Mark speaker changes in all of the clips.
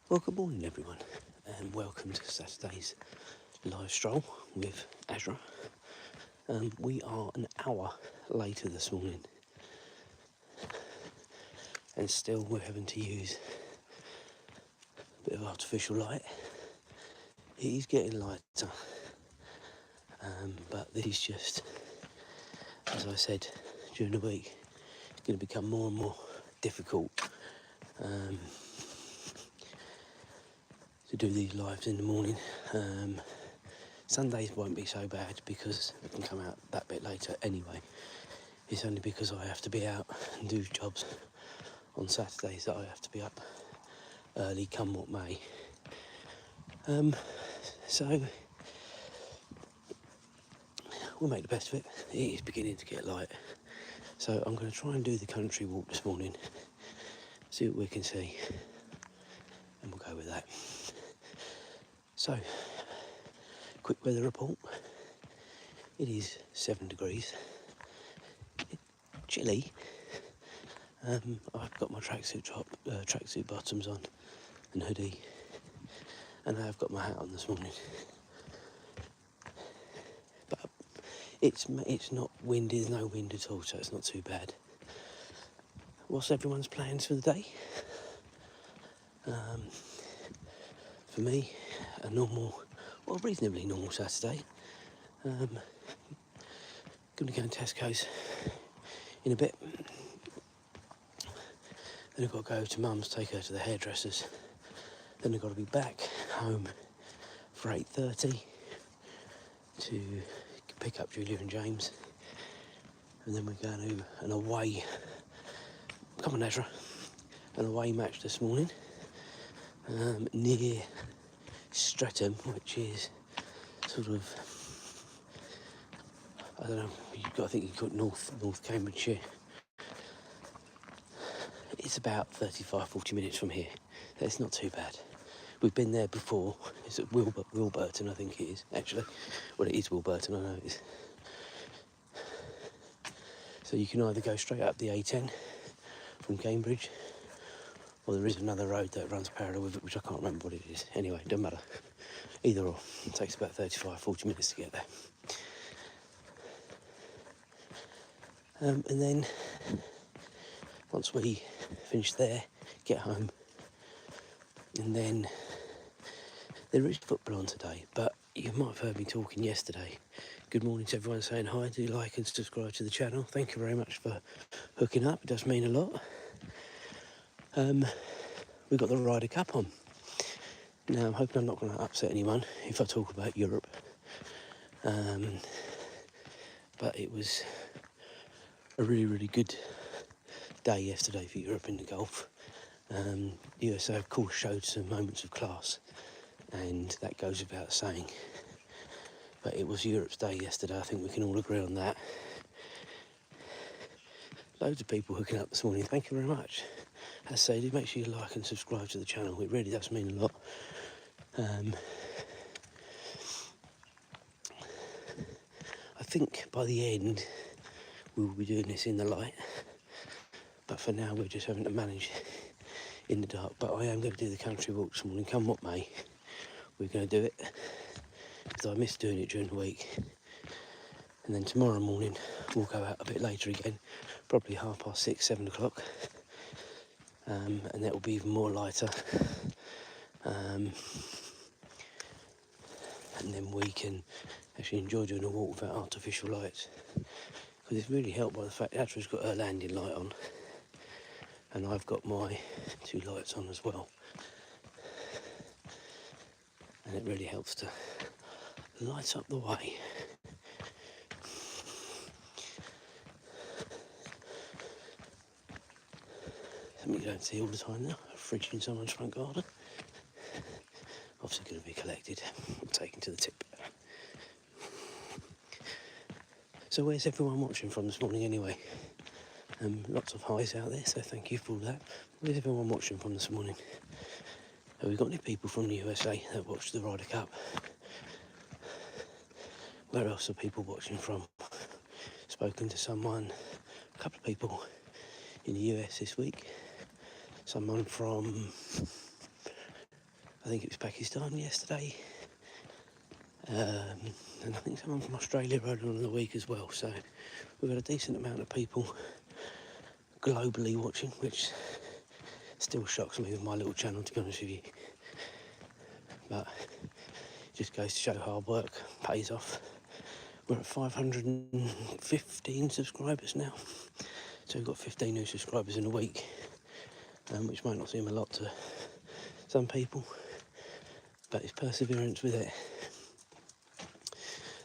Speaker 1: Well, good morning, everyone, and welcome to Saturday's live stroll with Azra. We are an hour later this morning, and still we're having to use a bit of artificial light. It is getting lighter, but this is just, as I said during the week, it's going to become more and more difficult to do these lives in the morning. Sundays won't be so bad because I can come out that bit later anyway. It's only because I have to be out and do jobs on Saturdays that I have to be up early, come what may. So we'll make the best of it. It is beginning to get light. So I'm going to try and do the country walk this morning, see what we can see, and we'll go with that. So, quick weather report. It is 7 degrees. Chilly. I've got my tracksuit bottoms on and hoodie, and I've got my hat on this morning. But it's not windy, there's no wind at all, so it's not too bad. What's everyone's plans for the day? For me, a reasonably normal Saturday. Going to go in Tesco's in a bit. Then I've got to go to Mum's, take her to the hairdressers. Then I've got to be back home for 8:30 to pick up Julia and James. And then we're going to an away, come on Azra, an away match this morning near Streatham, which is sort of, I don't know, I think you call it North Cambridgeshire. It's about 35-40 minutes from here. It's not too bad. We've been there before. It's at Wilburton, I think it is, actually. Well, it is Wilburton, I know it is. So you can either go straight up the A10 from Cambridge, or there is another road that runs parallel with it, which I can't remember what it is. Anyway, it doesn't matter. Either or. It takes about 35-40 minutes to get there. And then, once we finish there, get home, and then there is football on today, but you might have heard me talking yesterday. Good morning to everyone saying hi. Do like and subscribe to the channel. Thank you very much for hooking up. It does mean a lot. We've got the Ryder Cup on. Now, I'm hoping I'm not going to upset anyone if I talk about Europe. But it was a really, really good day yesterday for Europe in the golf. USA, of course, showed some moments of class, and that goes without saying. But it was Europe's day yesterday. I think we can all agree on that. Loads of people hooking up this morning. Thank you very much. As I say, do make sure you like and subscribe to the channel. It really does mean a lot. I think by the end we will be doing this in the light, but for now we're just having to manage in the dark. But I am going to do the country walk this morning, come what may. We're going to do it because I missed doing it during the week. And then tomorrow morning we'll go out a bit later again, probably 6:30, 7 o'clock, and that will be even more lighter. And then we can actually enjoy doing a walk without artificial lights, because it's really helped by the fact that Azra's got her landing light on and I've got my 2 lights on as well, and it really helps to light up the way. Something you don't see all the time now, a fridge in someone's front garden. Obviously going to be collected and taken to the tip. So where's everyone watching from this morning anyway? Lots of highs out there, so thank you for all that. Where's everyone watching from this morning? Have we got any people from the USA that watched the Ryder Cup? Where else are people watching from? Spoken to someone, a couple of people in the US this week. Someone from I think it was Pakistan yesterday. And I think someone from Australia earlier on in the week as well. So we've got a decent amount of people globally watching, which still shocks me with my little channel, to be honest with you. But it just goes to show hard work pays off. We're at 515 subscribers now. So we've got 15 new subscribers in a week, which might not seem a lot to some people, but it's perseverance with it.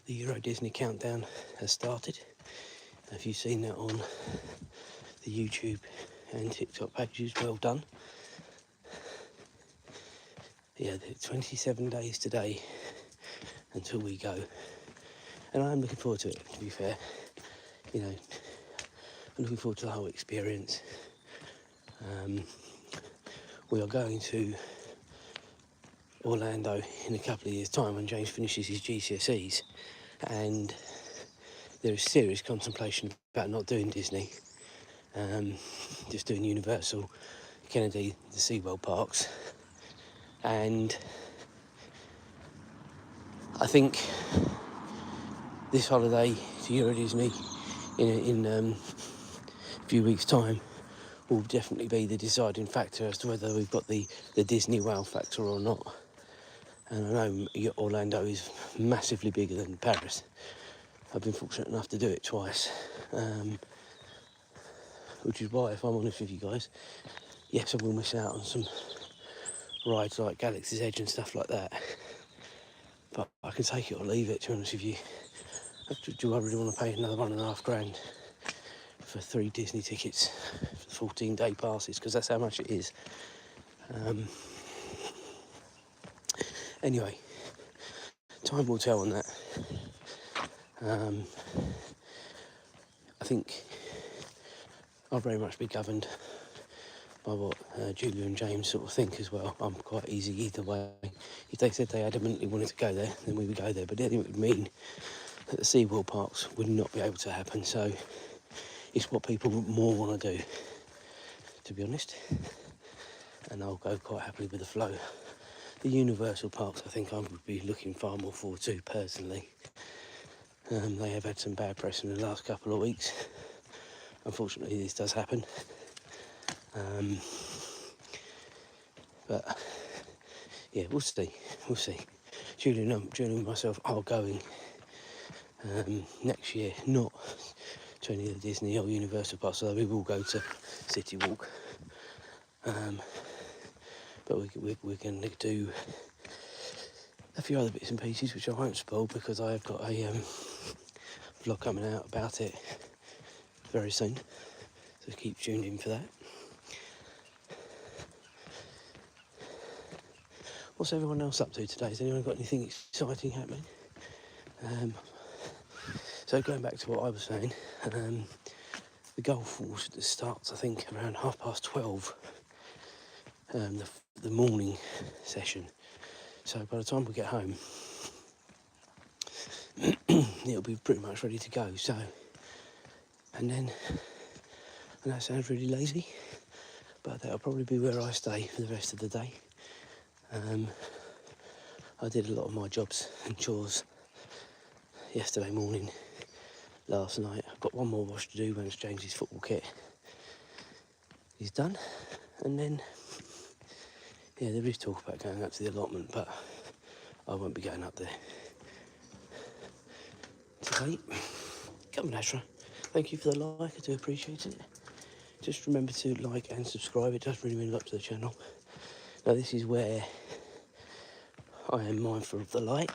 Speaker 1: The Euro Disney countdown has started. If you've seen that on the YouTube and TikTok pages, well done. Yeah, 27 days today until we go. And I'm looking forward to it, to be fair. You know, I'm looking forward to the whole experience. We are going to Orlando in a couple of years' time when James finishes his GCSEs, and there is serious contemplation about not doing Disney, just doing Universal, Kennedy, the SeaWorld parks. And I think this holiday to Euro Disney in a few weeks' time will definitely be the deciding factor as to whether we've got the Disney wow factor or not. And I know Orlando is massively bigger than Paris. I've been fortunate enough to do it twice, which is why, if I'm honest with you guys, yes, I will miss out on some rides like Galaxy's Edge and stuff like that. But I can take it or leave it, to be honest with you. Do I really want to pay another $1.5 grand for 3 Disney tickets, 14-day passes, because that's how much it is. Anyway, time will tell on that. I think I'll very much be governed by what Julia and James sort of think as well. I'm quite easy either way. If they said they adamantly wanted to go there, then we would go there. But then it would mean that the SeaWorld parks would not be able to happen. So it's what people more want to do, to be honest. And I'll go quite happily with the flow. The Universal parks, I think I would be looking far more forward to, personally. They have had some bad press in the last couple of weeks. Unfortunately, this does happen. But yeah, we'll see. Julian and myself are going next year, not to any of the Disney or Universal parks, although we will go to City Walk. But we're going to do a few other bits and pieces, which I won't spoil because I've got a vlog coming out about it very soon. So keep tuned in for that. What's everyone else up to today? Has anyone got anything exciting happening? So going back to what I was saying, the golf starts, I think, around 12:30, the morning session. So by the time we get home, it'll be pretty much ready to go. So, and that sounds really lazy, but that'll probably be where I stay for the rest of the day. I did a lot of my jobs and chores yesterday morning, last night. I've got one more wash to do once James's football kit is done, and then yeah, there is talk about going up to the allotment, but I won't be going up there today. Come on, Azra. Thank you for the like, I do appreciate it. Just remember to like and subscribe, it does really mean a lot to the channel. Now this is where I am mindful of the light.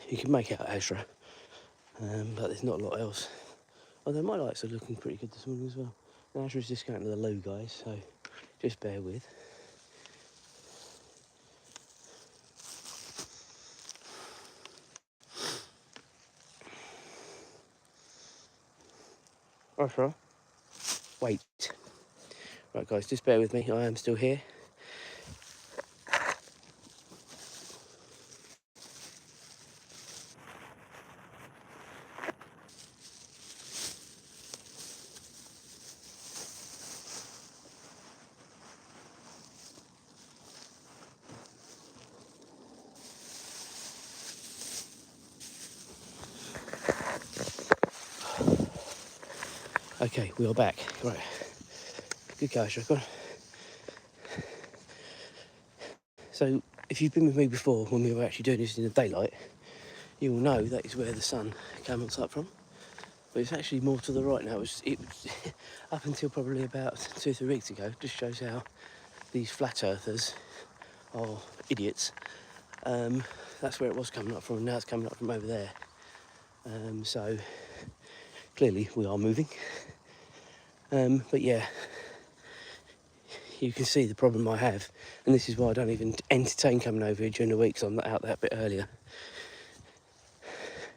Speaker 1: You can make out Azra, but there's not a lot else. Although my lights are looking pretty good this morning as well. And Azra's just going to the loo, guys, so just bear with. Azra, wait. Right, guys, just bear with me. I am still here. Okay, we are back. Right. Good go, Azra. Go on. So, if you've been with me before when we were actually doing this in the daylight, you will know that is where the sun comes up from. But it's actually more to the right now. It was up until probably about 2 or 3 weeks ago. Just shows how these flat earthers are idiots. That's where it was coming up from, and now it's coming up from over there. So clearly we are moving. But yeah, you can see the problem I have, and this is why I don't even entertain coming over here during the week, because I'm out that bit earlier.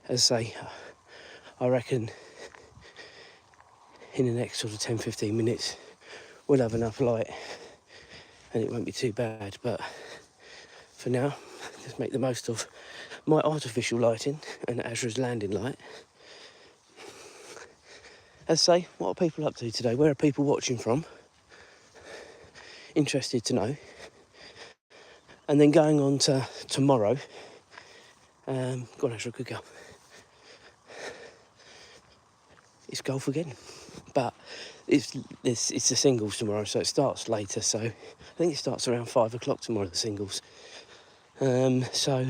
Speaker 1: As I say, I reckon in the next sort of 10-15 minutes we'll have enough light and it won't be too bad. But for now, just make the most of my artificial lighting and Azra's landing light. As I say, what are people up to today? Where are people watching from? Interested to know. And then going on to tomorrow. Go on, Azra, good girl. It's golf again, but it's the singles tomorrow, so it starts later. So I think it starts around 5 o'clock tomorrow, the singles. So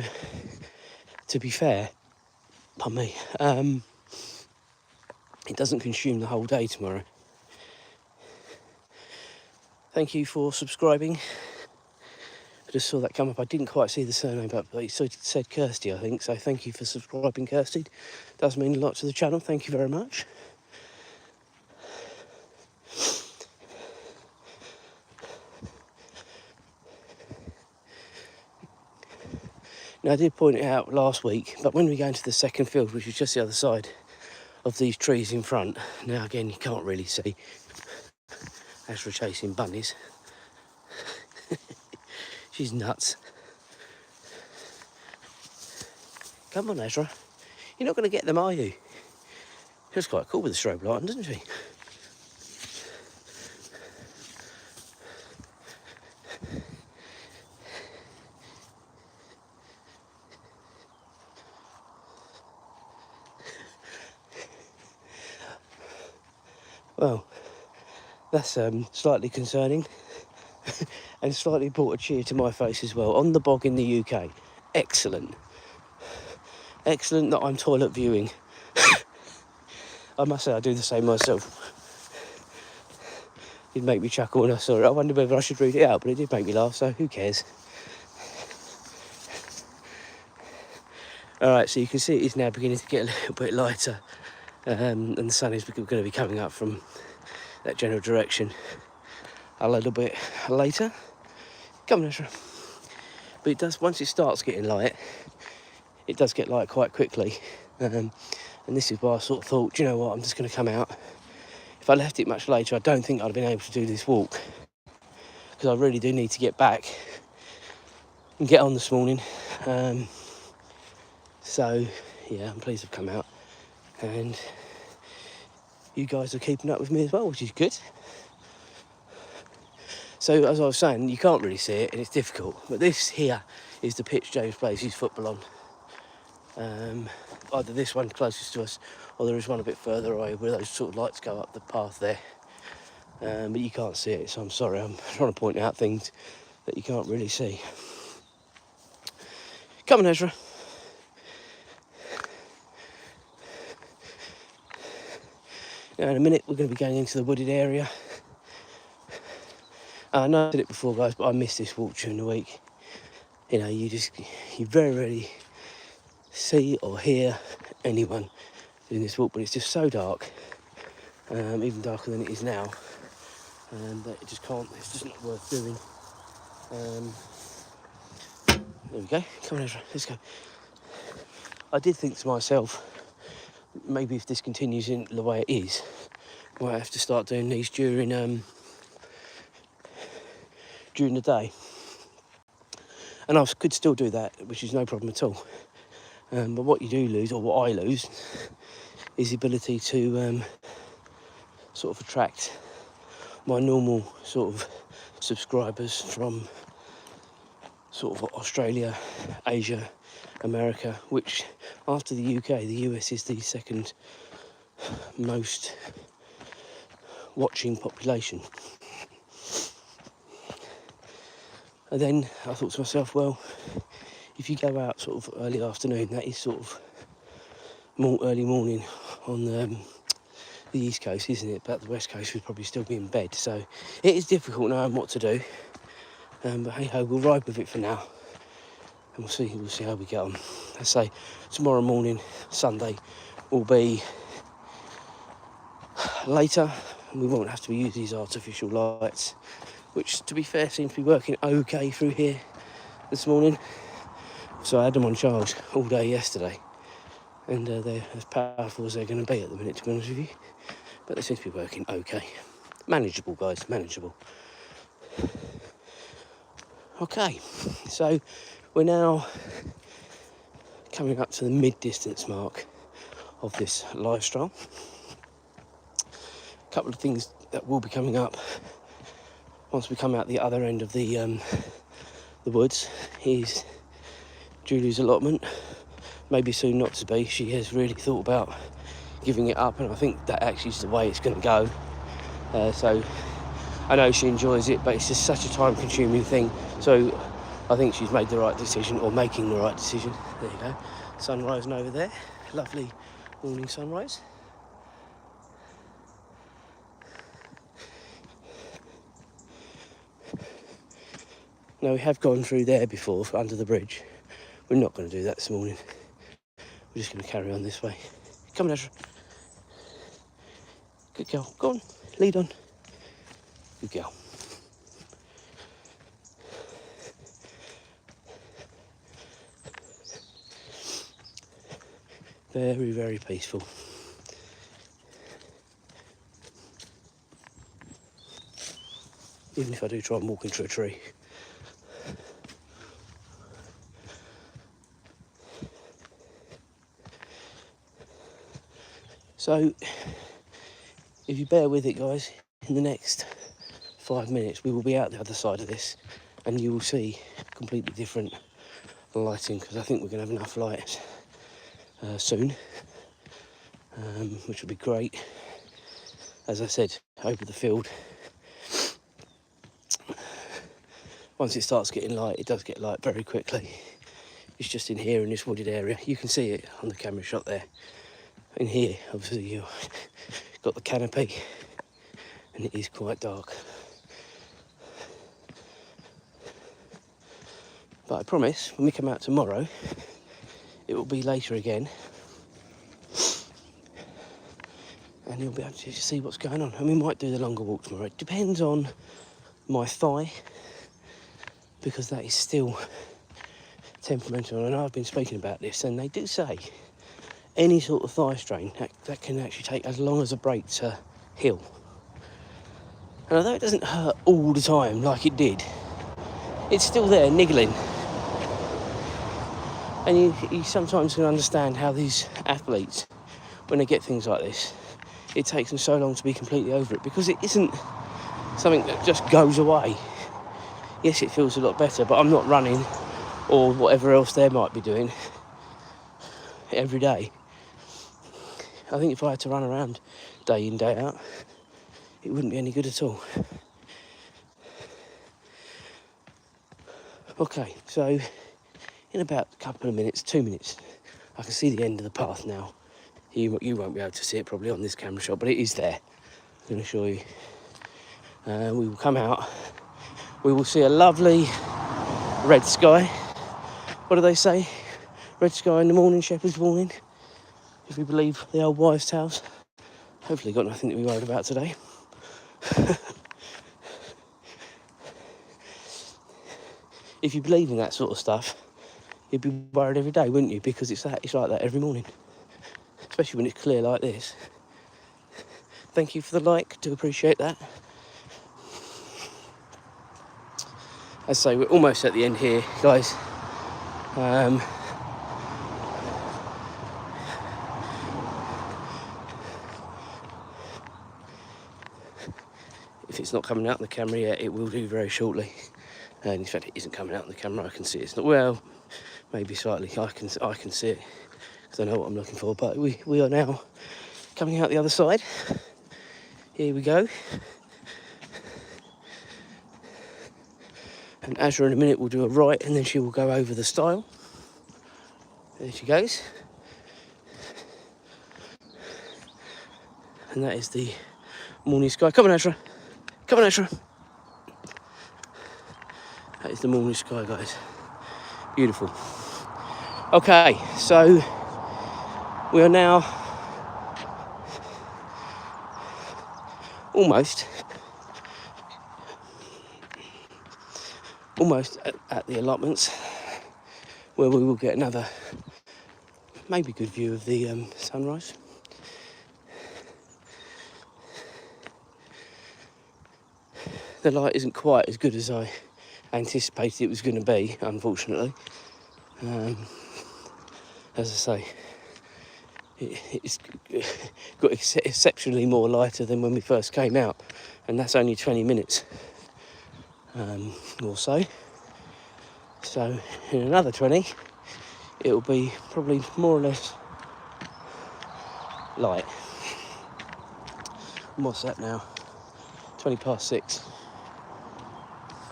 Speaker 1: to be fair, pardon me, it doesn't consume the whole day tomorrow. Thank you for subscribing. I just saw that come up. I didn't quite see the surname, but it said Kirsty, I think. So thank you for subscribing, Kirsty. Does mean a lot to the channel. Thank you very much. Now, I did point it out last week, but when we go into the second field, which is just the other side of these trees in front, now again, you can't really see Azra chasing bunnies. She's nuts. Come on, Azra. You're not going to get them, are you? She's quite cool with the strobe light on, doesn't she? Well, that's slightly concerning and slightly brought a cheer to my face as well. On the bog in the UK. Excellent. Excellent that I'm toilet viewing. I must say I do the same myself. It make me chuckle when I saw it. I wondered whether I should read it out, but it did make me laugh, so who cares? Alright, so you can see it is now beginning to get a little bit lighter, and the sun is going to be coming up from that general direction a little bit later. Come on, Azra. But it does, once it starts getting light, it does get light quite quickly. And this is why I sort of thought, do you know what, I'm just going to come out. If I left it much later, I don't think I'd have been able to do this walk, because I really do need to get back and get on this morning. So, yeah, I'm pleased I've come out. And you guys are keeping up with me as well, which is good. So, as I was saying, you can't really see it, and it's difficult. But this here is the pitch James plays his football on. Either this one closest to us, or there is one a bit further away where those sort of lights go up the path there. But you can't see it, so I'm sorry. I'm trying to point out things that you can't really see. Come on, Azra. Now, in a minute, we're going to be going into the wooded area. I know I did it before, guys, but I missed this walk during the week. You know, you very rarely see or hear anyone doing this walk, but it's just so dark, even darker than it is now, that it just can't, it's just not worth doing. There we go. Come on, Azra, let's go. I did think to myself, maybe if this continues in the way it is, I might have to start doing these during the day. And I could still do that, which is no problem at all. But what you do lose, or what I lose, is the ability to sort of attract my normal sort of subscribers from sort of Australia, Asia, America, which after the UK, the US is the second most watching population. And then I thought to myself, well, if you go out sort of early afternoon, that is sort of more early morning on the East Coast, isn't it? But the West Coast would probably still be in bed. So it is difficult knowing what to do. But hey ho, we'll ride with it for now. And we'll see how we get on. I say tomorrow morning, Sunday, will be later. And we won't have to use these artificial lights, which to be fair seems to be working okay through here this morning. So I had them on charge all day yesterday, and they're as powerful as they're going to be at the minute, to be honest with you. But they seem to be working okay. Manageable, guys, manageable. Okay, so we're now coming up to the mid-distance mark of this live stroll. A couple of things that will be coming up once we come out the other end of the woods is Julie's allotment. Maybe soon not to be. She has really thought about giving it up, and I think that actually is the way it's going to go. So I know she enjoys it, but it's just such a time-consuming thing. So I think she's made the right decision, or making the right decision. There you go. Sun rising over there. Lovely morning sunrise. Now, we have gone through there before, under the bridge. We're not going to do that this morning. We're just going to carry on this way. Come on, Azra. Good girl. Go on. Lead on. Good girl. Very, very peaceful. Even if I do try and walk into a tree. So, if you bear with it, guys, in the next 5 minutes we will be out the other side of this, and you will see completely different lighting, because I think we're going to have enough light soon, which will be great. As I said, over the field, once it starts getting light, it does get light very quickly. It's just in here in this wooded area. You can see it on the camera shot there. In here, obviously, you've got the canopy, and it is quite dark. But I promise, when we come out tomorrow, it will be later again, and you'll be able to see what's going on. And we might do the longer walk tomorrow. It depends on my thigh, because that is still temperamental. And I've been speaking about this, and they do say any sort of thigh strain, that can actually take as long as a break to heal. And although it doesn't hurt all the time like it did, it's still there, niggling. And you sometimes can understand how these athletes, when they get things like this, it takes them so long to be completely over it, because it isn't something that just goes away. Yes, it feels a lot better, but I'm not running or whatever else they might be doing every day. I think if I had to run around day in, day out, it wouldn't be any good at all. Okay, so in about a couple of minutes, 2 minutes, I can see the end of the path now. You won't be able to see it probably on this camera shot, but it is there. I'm going to show you. We will come out. We will see a lovely red sky. What do they say? Red sky in the morning, shepherd's warning. If we believe the old wives' tales. Hopefully got nothing to be worried about today. If you believe in that sort of stuff, you'd be worried every day, wouldn't you? Because it's like that every morning. Especially when it's clear like this. Thank you for the like, do appreciate that. As I say, we're almost at the end here, guys. If it's not coming out on the camera yet, it will do very shortly. And in fact, it isn't coming out on the camera. I can see it. It's not, well, maybe slightly. I can see it because I know what I'm looking for. But we are now coming out the other side Here we go. And Azra in a minute will do a right, and then she will go over the stile. There she goes. And that is the morning sky. Come on, Azra. Come on, Azra. That is the morning sky, guys. Beautiful. Okay, so we are now almost at the allotments, where we will get another maybe good view of the sunrise. The light isn't quite as good as I anticipated it was going to be, unfortunately. As I say, it's got exceptionally more lighter than when we first came out, and that's only 20 minutes or so. So in another 20, it'll be probably more or less light. And what's that now? 20 past 6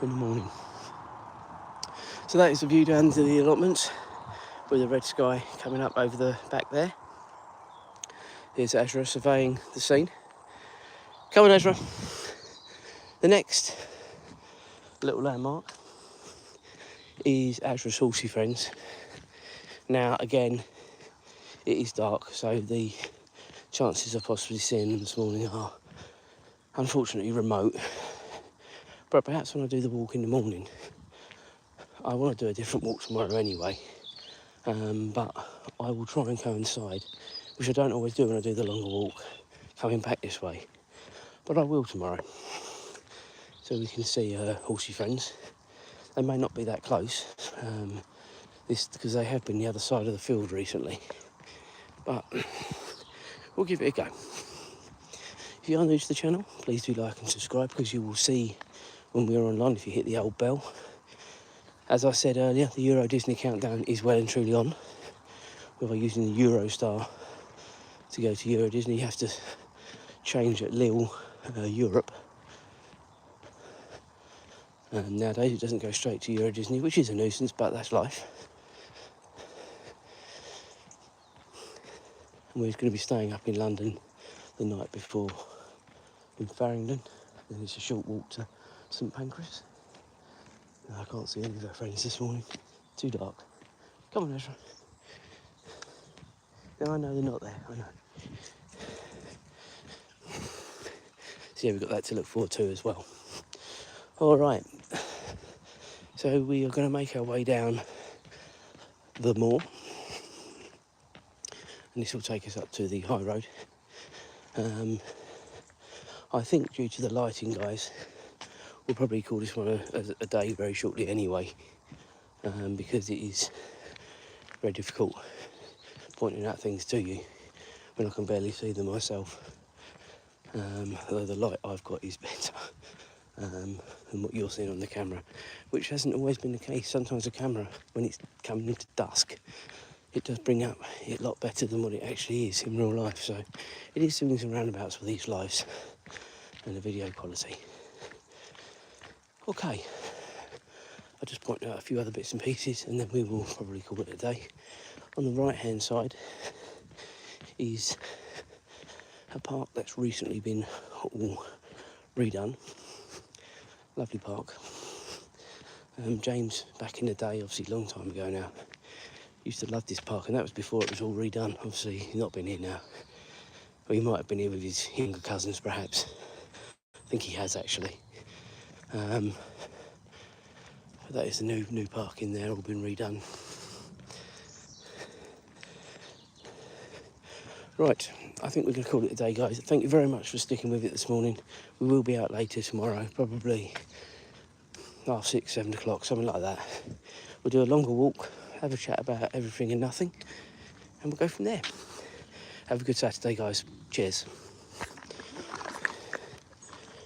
Speaker 1: in the morning. So that is the view down to the allotments, with the red sky coming up over the back there. Here's Azra surveying the scene. Come on, Azra. The next little landmark is Azra's horsey friends. Now, again, it is dark, so the chances of possibly seeing them this morning are unfortunately remote. But perhaps when I do the walk in the morning, I want to do a different walk tomorrow anyway. But I will try and coincide, which I don't always do when I do the longer walk coming back this way. But I will tomorrow, so we can see horsey friends. They may not be that close, because they have been the other side of the field recently. But we'll give it a go. If you are new to the channel, please do like and subscribe, because you will see when we are online if you hit the old bell. As I said earlier, the Euro Disney countdown is well and truly on. We're using the Eurostar to go to Euro Disney. You have to change at Lille, Europe. Nowadays it doesn't go straight to Euro Disney, which is a nuisance, but that's life. And we're going to be staying up in London the night before in Farringdon. Then it's a short walk to St Pancras. I can't see any of our friends this morning. Too dark. Come on, Azra. No, I know they're not there. I know. So yeah, we've got that to look forward to as well. All right. So we are going to make our way down the moor, and this will take us up to the high road. I think due to the lighting, guys, we'll probably call this one a day very shortly anyway, because it is very difficult pointing out things to you when I can barely see them myself. Although the light I've got is better than what you're seeing on the camera, which hasn't always been the case. Sometimes the camera, when it's coming into dusk, it does bring up it a lot better than what it actually is in real life. So it is swings and roundabouts with these lives and the video quality. Okay, I'll just point out a few other bits and pieces, and then we will probably call it a day. On the right hand side is a park that's recently been all redone. Lovely park. James, back in the day, obviously a long time ago now, used to love this park, and that was before it was all redone. Obviously he's not been here now. Well, he might have been here with his younger cousins perhaps. I think he has actually. But that is the new park in there, all been redone. Right, I think we're going to call it a day, guys. Thank you very much for sticking with it this morning. We will be out later tomorrow, probably 6:30, 7 o'clock, something like that. We'll do a longer walk, have a chat about everything and nothing, and we'll go from there. Have a good Saturday, guys. Cheers.